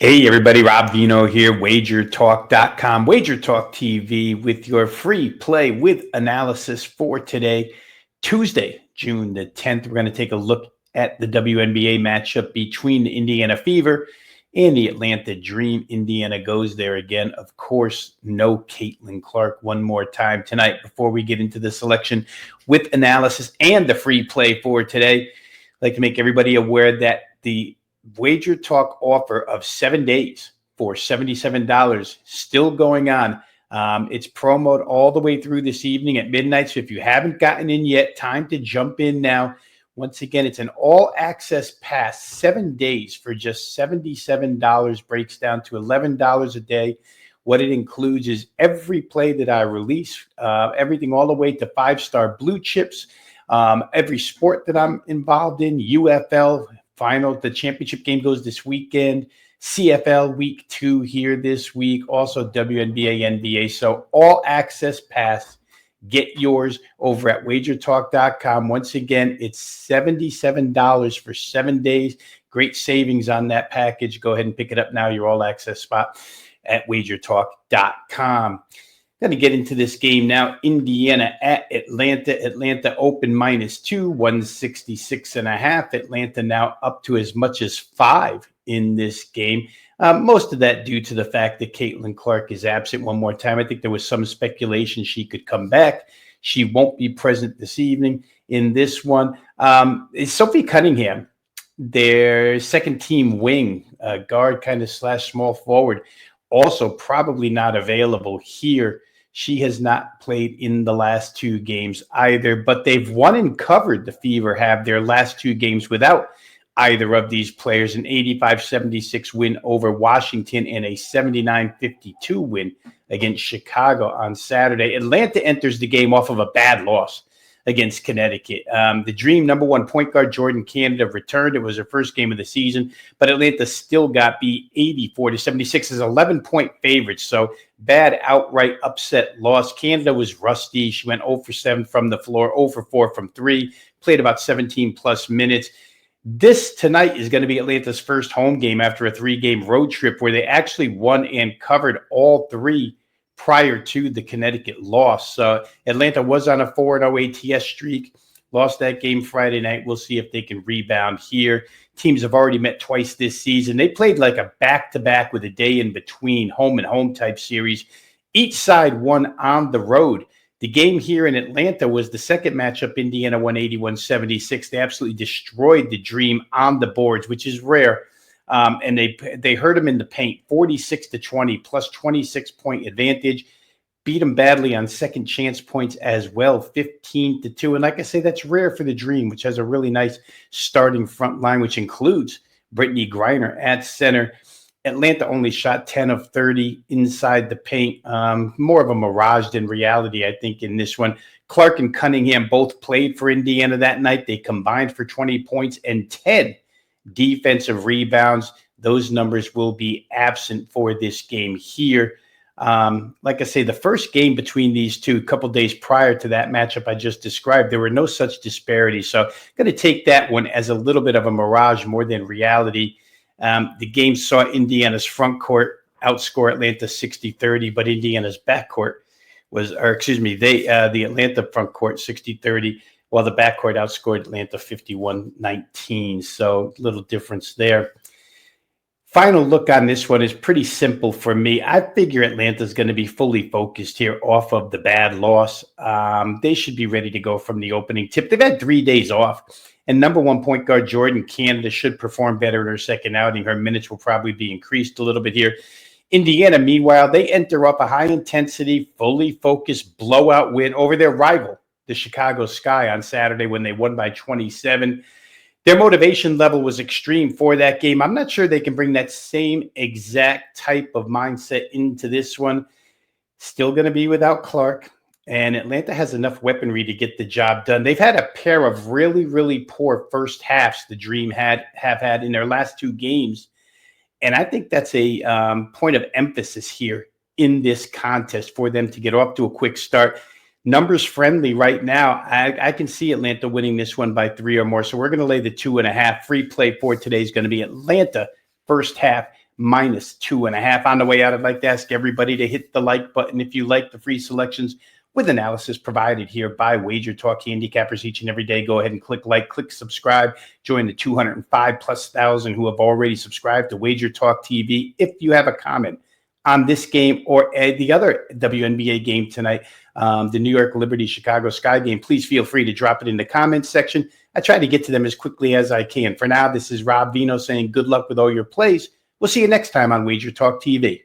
Hey everybody, Rob Vino here, wagertalk.com, Wager Talk TV with your free play with analysis for today, Tuesday, June the 10th. We're going to take a look at the WNBA matchup between the Indiana Fever and the Atlanta Dream. Indiana goes there again. Of course, no Caitlin Clark one more time tonight. Before we get into the selection with analysis and the free play for today, I'd like to make everybody aware that the Wager Talk offer of 7 days for $77 still going on. It's promoted all the way through this evening at midnight. So if you haven't gotten in yet, time to jump in now. Once again, it's an all-access pass, 7 days for just $77, breaks down to $11 a day. What it includes is every play that I release, everything all the way to 5-star blue chips, every sport that I'm involved in, UFL, the championship game goes this weekend, CFL week 2 here this week, also WNBA, NBA. So all access pass, get yours over at wagertalk.com. Once again, it's $77 for 7 days. Great savings on that package. Go ahead and pick it up now, your all access spot at wagertalk.com. Going to get into this game now. Indiana at Atlanta. Atlanta open -2, 166.5. Atlanta now up to as much as 5 in this game. Most of that due to the fact that Caitlin Clark is absent one more time. I think there was some speculation she could come back. She won't be present this evening in this one. Sophie Cunningham, their second team wing, guard kind of / small forward, also probably not available here. She has not played in the last 2 games either, but they've won and covered. The Fever have their last 2 games without either of these players, an 85-76 win over Washington and a 79-52 win against Chicago on Saturday. Atlanta enters the game off of a bad loss against Connecticut. The Dream #1 point guard Jordan Canada returned. It was her first game of the season, but Atlanta still got beat 84-76 as 11-point favorites. So bad outright upset loss. Canada was rusty. She went 0 for 7 from the floor, 0 for 4 from 3, played about 17 plus minutes. This tonight is going to be Atlanta's first home game after a 3-game road trip where they actually won and covered all 3 prior to the Connecticut loss. Atlanta was on a 4-0 ATS streak, lost that game Friday night. We'll see if they can rebound here. Teams have already met twice this season. They played like a back-to-back with a day in between, home and home type series. Each side won on the road. The game here in Atlanta was the second matchup. Indiana won 81-76. They absolutely destroyed the Dream on the boards, which is rare. And they hurt them in the paint, 46-20, plus 26-point advantage. Beat them badly on second chance points as well, 15-2. And like I say, that's rare for the Dream, which has a really nice starting front line, which includes Brittany Griner at center. Atlanta only shot 10 of 30 inside the paint. More of a mirage than reality, I think, in this one. Clark and Cunningham both played for Indiana that night. They combined for 20 points and 10 defensive rebounds. Those numbers will be absent for this game here. Like I say, the first game between these two, a couple days prior to that matchup I just described, there were no such disparities. So I'm going to take that one as a little bit of a mirage more than reality. The game saw Indiana's front court outscore Atlanta 60-30, but Indiana's backcourt the Atlanta front court 60-30, while the backcourt outscored Atlanta 51-19. So little difference there. Final look on this one is pretty simple for me. I figure Atlanta's going to be fully focused here off of the bad loss. They should be ready to go from the opening tip. They've had 3 days off. And #1 point guard Jordan Canada should perform better in her second outing. Her minutes will probably be increased a little bit here. Indiana, meanwhile, they enter up a high-intensity, fully focused blowout win over their rival, the Chicago Sky, on Saturday when they won by 27. Their motivation level was extreme for that game. I'm not sure they can bring that same exact type of mindset into this one. Still going to be without Clark. And Atlanta has enough weaponry to get the job done. They've had a pair of really, really poor first halves the Dream have had in their last 2 games. And I think that's a point of emphasis here in this contest for them to get off to a quick start. Numbers friendly right now. I can see Atlanta winning this one by 3 or more. So we're going to lay the 2.5. Free play for today is going to be Atlanta first half -2.5. On the way out, I'd like to ask everybody to hit the like button if you like the free selections with analysis provided here by Wager Talk handicappers each and every day. Go ahead and click like, click subscribe, join the 205,000+ who have already subscribed to Wager Talk TV. If you have a comment on this game or the other WNBA game tonight, the New York Liberty Chicago Sky game, please feel free to drop it in the comments section. I try to get to them as quickly as I can. For now, this is Rob Vino saying good luck with all your plays. We'll see you next time on Wager Talk TV.